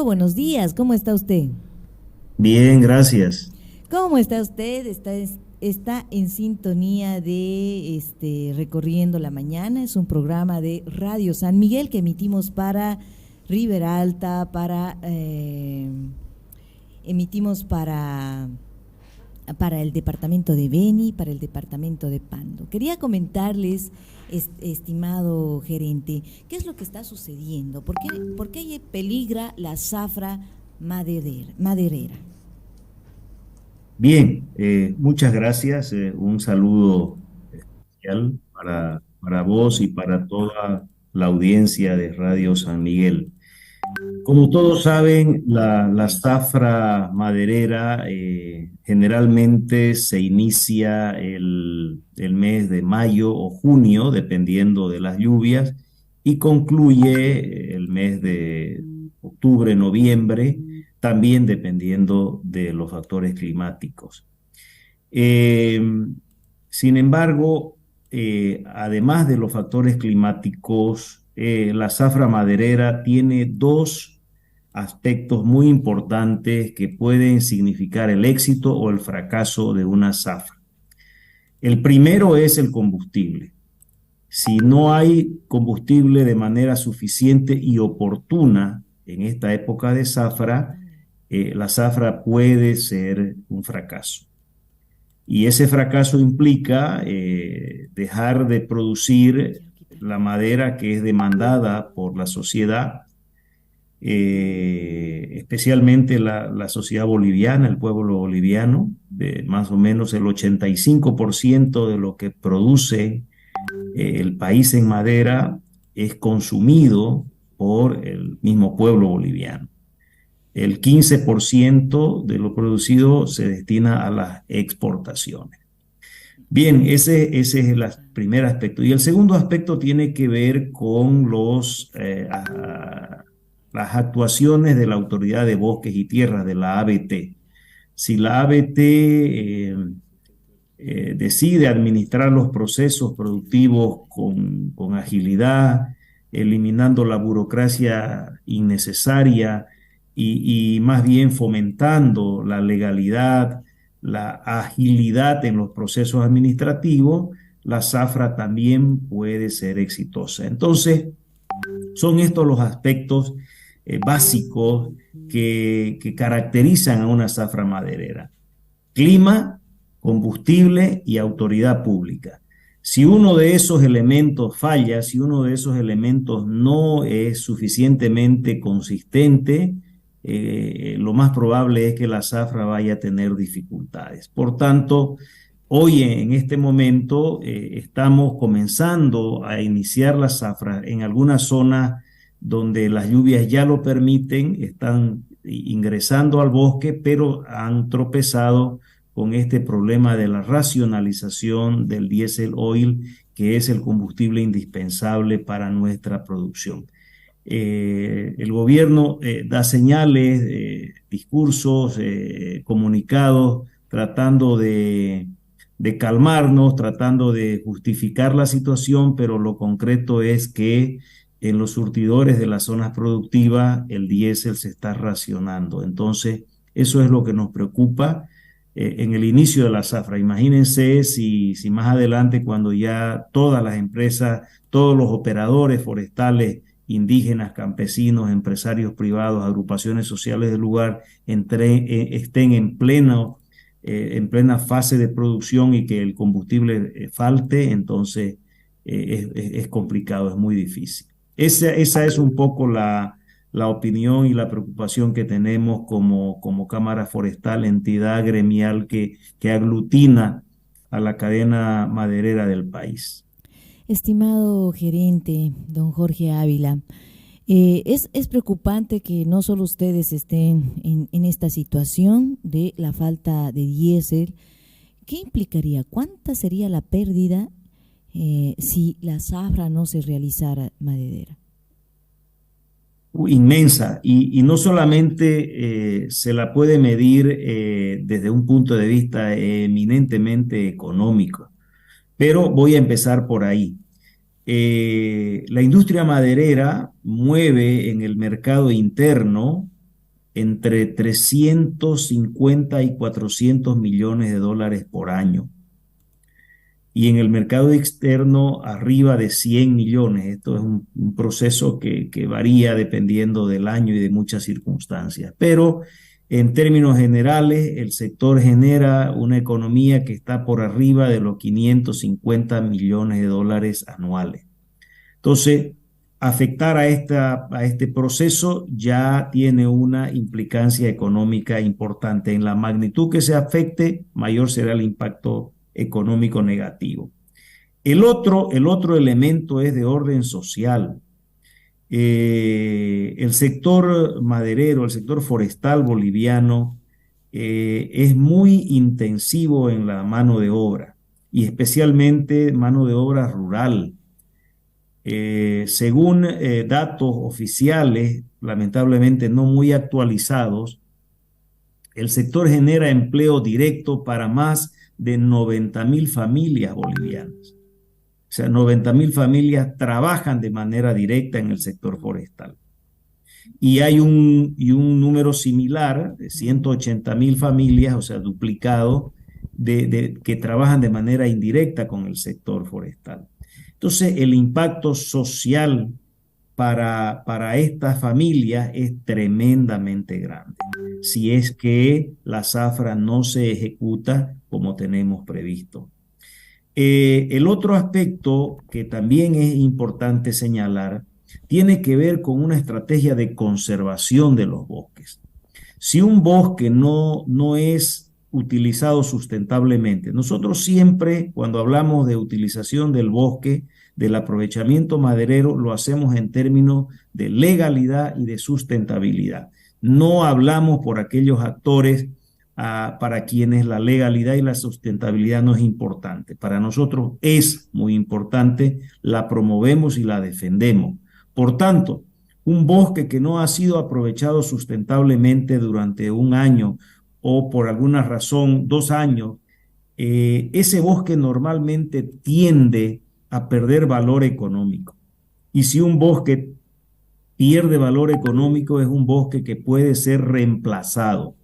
Buenos días, ¿cómo está usted? Bien, gracias. ¿Cómo está usted? Está en sintonía de Recorriendo la Mañana. Es un programa de Radio San Miguel que emitimos para Riberalta, emitimos para el departamento de Beni, para el departamento de Pando. Quería comentarles, estimado gerente, qué es lo que está sucediendo, por qué peligra la zafra maderera. Bien, muchas gracias. Un saludo especial para vos y para toda la audiencia de Radio San Miguel. Como todos saben, la zafra maderera generalmente se inicia el mes de mayo o junio, dependiendo de las lluvias, y concluye el mes de octubre, noviembre, también dependiendo de los factores climáticos. Eh, Sin embargo, además de los factores climáticos, la zafra maderera tiene dos aspectos muy importantes que pueden significar el éxito o el fracaso de una zafra. El primero es el combustible. Si no hay combustible de manera suficiente y oportuna en esta época de zafra, la zafra puede ser un fracaso. Y ese fracaso implica dejar de producir la madera que es demandada por la sociedad, especialmente la sociedad boliviana, el pueblo boliviano, de más o menos el 85% de lo que produce el país en madera es consumido por el mismo pueblo boliviano. El 15% de lo producido se destina a las exportaciones. Bien, ese es el primer aspecto. Y el segundo aspecto tiene que ver con las actuaciones de la Autoridad de Bosques y Tierras, de la ABT. Si la ABT decide administrar los procesos productivos con agilidad, eliminando la burocracia innecesaria y más bien fomentando la legalidad, la agilidad en los procesos administrativos, la zafra también puede ser exitosa. Entonces, son estos los aspectos básicos que caracterizan a una zafra maderera: clima, combustible y autoridad pública. Si uno de esos elementos falla, si uno de esos elementos no es suficientemente consistente, lo más probable es que la zafra vaya a tener dificultades. Por tanto, hoy en este momento estamos comenzando a iniciar la zafra en algunas zonas donde las lluvias ya lo permiten, están ingresando al bosque, pero han tropezado con este problema de la racionalización del diésel oil, que es el combustible indispensable para nuestra producción. El gobierno da señales, discursos, comunicados, tratando de calmarnos, tratando de justificar la situación, pero lo concreto es que en los surtidores de las zonas productivas el diésel se está racionando. Entonces, eso es lo que nos preocupa en el inicio de la zafra. Imagínense si más adelante, cuando ya todas las empresas, todos los operadores forestales, indígenas, campesinos, empresarios privados, agrupaciones sociales del lugar estén en plena fase de producción y que el combustible falte, entonces es complicado, es muy difícil. Esa es un poco la opinión y la preocupación que tenemos como Cámara Forestal, entidad gremial que aglutina a la cadena maderera del país. Estimado gerente, don Jorge Ávila, es preocupante que no solo ustedes estén en esta situación de la falta de diésel. ¿Qué implicaría? ¿Cuánta sería la pérdida si la zafra no se realizara maderera? Inmensa, y no solamente se la puede medir desde un punto de vista eminentemente económico, pero voy a empezar por ahí. La industria maderera mueve en el mercado interno entre 350 y 400 millones de dólares por año. Y en el mercado externo arriba de 100 millones. Esto es un proceso que varía dependiendo del año y de muchas circunstancias. Pero en términos generales, el sector genera una economía que está por arriba de los 550 millones de dólares anuales. Entonces, afectar a este proceso ya tiene una implicancia económica importante. En la magnitud que se afecte, mayor será el impacto económico negativo. El otro elemento es de orden social. El sector maderero, el sector forestal boliviano, es muy intensivo en la mano de obra y especialmente mano de obra rural. Según datos oficiales, lamentablemente no muy actualizados, el sector genera empleo directo para más de 90.000 familias bolivianas. O sea, 90.000 familias trabajan de manera directa en el sector forestal. Y hay un número similar de 180.000 familias, o sea, duplicado, que trabajan de manera indirecta con el sector forestal. Entonces, el impacto social para estas familias es tremendamente grande, si es que la zafra no se ejecuta como tenemos previsto. El otro aspecto que también es importante señalar tiene que ver con una estrategia de conservación de los bosques. Si un bosque no es utilizado sustentablemente, nosotros siempre cuando hablamos de utilización del bosque, del aprovechamiento maderero, lo hacemos en términos de legalidad y de sustentabilidad. No hablamos por aquellos actores para quienes la legalidad y la sustentabilidad no es importante. Para nosotros es muy importante, la promovemos y la defendemos. Por tanto, un bosque que no ha sido aprovechado sustentablemente durante un año o por alguna razón 2 años, ese bosque normalmente tiende a perder valor económico. Y si un bosque pierde valor económico, es un bosque que puede ser reemplazado.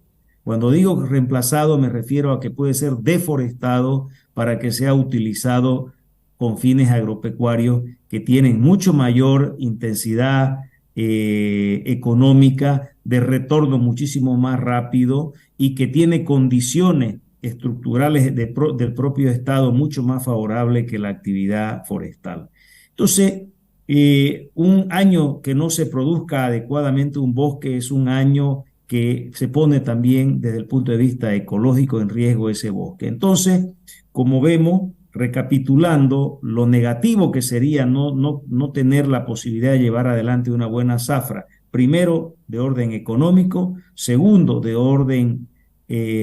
Cuando digo reemplazado, me refiero a que puede ser deforestado para que sea utilizado con fines agropecuarios que tienen mucho mayor intensidad económica, de retorno muchísimo más rápido y que tiene condiciones estructurales del propio estado mucho más favorables que la actividad forestal. Entonces, un año que no se produzca adecuadamente un bosque es un año que se pone también desde el punto de vista ecológico en riesgo ese bosque. Entonces, como vemos, recapitulando, lo negativo que sería no tener la posibilidad de llevar adelante una buena zafra, primero de orden económico, segundo de orden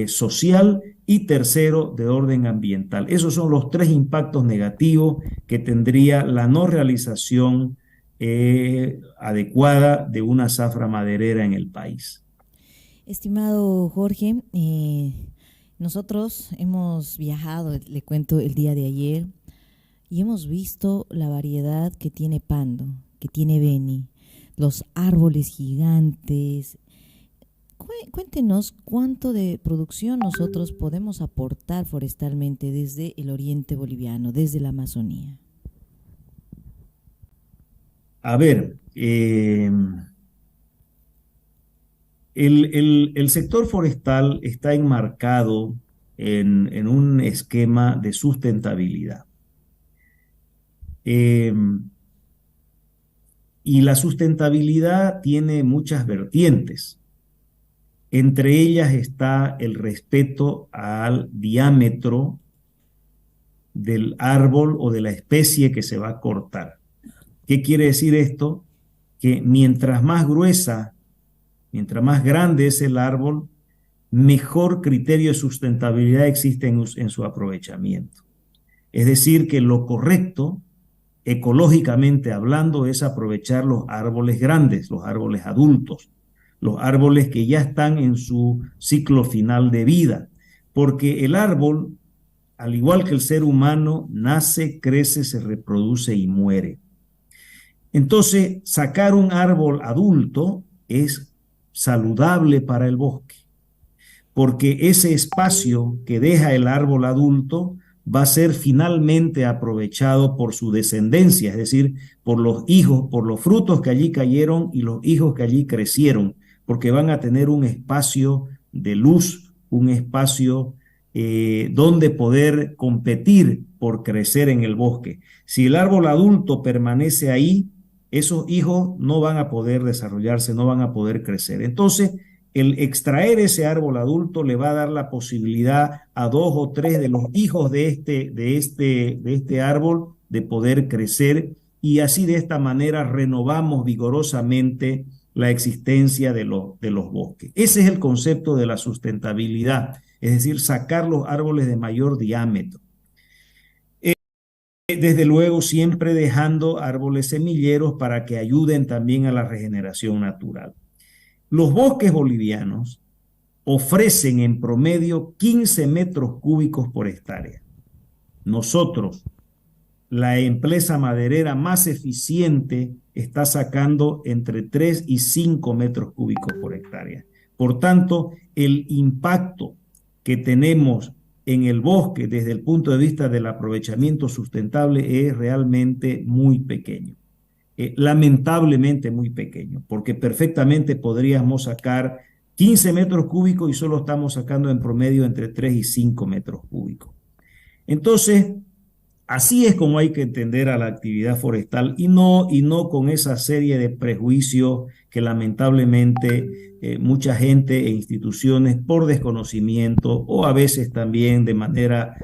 social y tercero de orden ambiental. Esos son los 3 impactos negativos que tendría la no realización adecuada de una zafra maderera en el país. Estimado Jorge, nosotros hemos viajado, le cuento, el día de ayer y hemos visto la variedad que tiene Pando, que tiene Beni, los árboles gigantes. Cuéntenos cuánto de producción nosotros podemos aportar forestalmente desde el oriente boliviano, desde la Amazonía. A ver, el sector forestal está enmarcado en un esquema de sustentabilidad. Y la sustentabilidad tiene muchas vertientes. Entre ellas está el respeto al diámetro del árbol o de la especie que se va a cortar. ¿Qué quiere decir esto? Que mientras más gruesa, mientras más grande es el árbol, mejor criterio de sustentabilidad existe en su aprovechamiento. Es decir, que lo correcto, ecológicamente hablando, es aprovechar los árboles grandes, los árboles adultos, los árboles que ya están en su ciclo final de vida, porque el árbol, al igual que el ser humano, nace, crece, se reproduce y muere. Entonces, sacar un árbol adulto es saludable para el bosque, porque ese espacio que deja el árbol adulto va a ser finalmente aprovechado por su descendencia, es decir, por los hijos, por los frutos que allí cayeron y los hijos que allí crecieron, porque van a tener un espacio de luz, un espacio donde poder competir por crecer en el bosque. Si el árbol adulto permanece ahí, esos hijos no van a poder desarrollarse, no van a poder crecer. Entonces, el extraer ese árbol adulto le va a dar la posibilidad a 2 o 3 de los hijos de este árbol de poder crecer, y así de esta manera renovamos vigorosamente la existencia de los bosques. Ese es el concepto de la sustentabilidad, es decir, sacar los árboles de mayor diámetro. Desde luego, siempre dejando árboles semilleros para que ayuden también a la regeneración natural. Los bosques bolivianos ofrecen en promedio 15 metros cúbicos por hectárea. Nosotros, la empresa maderera más eficiente, está sacando entre 3 y 5 metros cúbicos por hectárea. Por tanto, el impacto que tenemos en el bosque desde el punto de vista del aprovechamiento sustentable es realmente muy pequeño. Lamentablemente muy pequeño, porque perfectamente podríamos sacar 15 metros cúbicos y solo estamos sacando en promedio entre 3 y 5 metros cúbicos. Entonces, así es como hay que entender a la actividad forestal, y no con esa serie de prejuicios que lamentablemente mucha gente e instituciones, por desconocimiento o a veces también de manera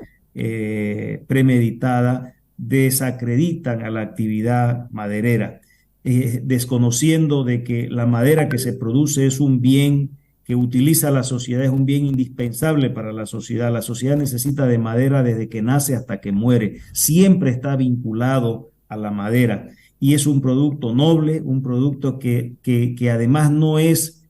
premeditada, desacreditan a la actividad maderera, desconociendo de que la madera que se produce es un bien que utiliza la sociedad, es un bien indispensable para la sociedad. La sociedad necesita de madera desde que nace hasta que muere. Siempre está vinculado a la madera, y es un producto noble, un producto que además no es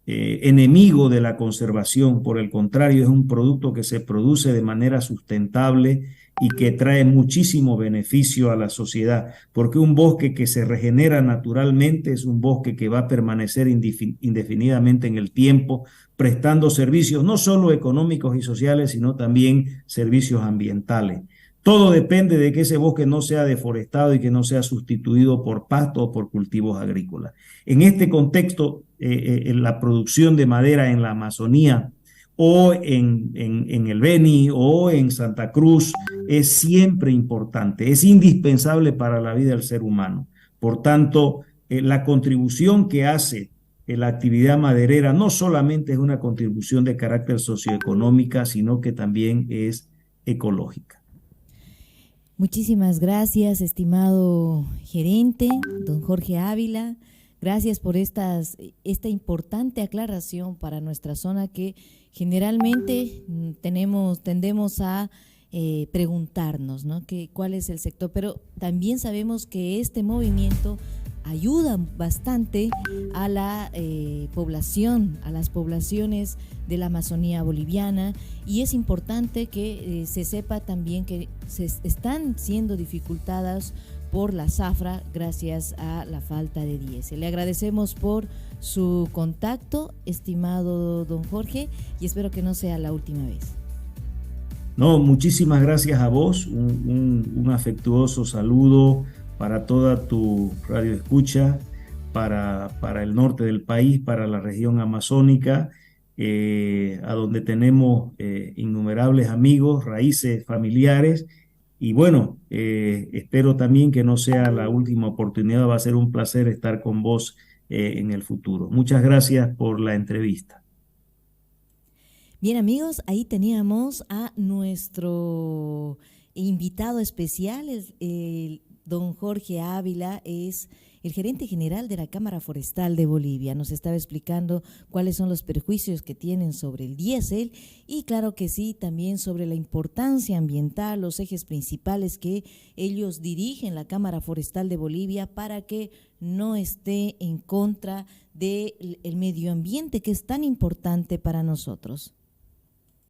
enemigo de la conservación. Por el contrario, es un producto que se produce de manera sustentable y que trae muchísimo beneficio a la sociedad, porque un bosque que se regenera naturalmente es un bosque que va a permanecer indefinidamente en el tiempo, prestando servicios no solo económicos y sociales, sino también servicios ambientales. Todo depende de que ese bosque no sea deforestado y que no sea sustituido por pasto o por cultivos agrícolas. En este contexto, la producción de madera en la Amazonía o en el Beni o en Santa Cruz es siempre importante, es indispensable para la vida del ser humano. Por tanto, la contribución que hace la actividad maderera no solamente es una contribución de carácter socioeconómica, sino que también es ecológica. Muchísimas gracias, estimado gerente, don Jorge Ávila. Gracias por esta importante aclaración para nuestra zona, que generalmente tendemos a preguntarnos, ¿no?, cuál es el sector, pero también sabemos que este movimiento ayuda bastante a la población, a las poblaciones de la Amazonía boliviana, y es importante que se sepa también que se están siendo dificultadas por la zafra gracias a la falta de diésel. Le agradecemos por su contacto, estimado don Jorge, y espero que no sea la última vez. No, muchísimas gracias a vos, un afectuoso saludo para toda tu radio escucha, para el norte del país, para la región amazónica, a donde tenemos innumerables amigos, raíces familiares, y bueno, espero también que no sea la última oportunidad. Va a ser un placer estar con vos en el futuro. Muchas gracias por la entrevista. Bien, amigos, ahí teníamos a nuestro invitado especial, el don Jorge Ávila, es el gerente general de la Cámara Forestal de Bolivia. Nos estaba explicando cuáles son los perjuicios que tienen sobre el diésel, y claro que sí, también sobre la importancia ambiental, los ejes principales que ellos dirigen, la Cámara Forestal de Bolivia, para que no esté en contra del medio ambiente, que es tan importante para nosotros.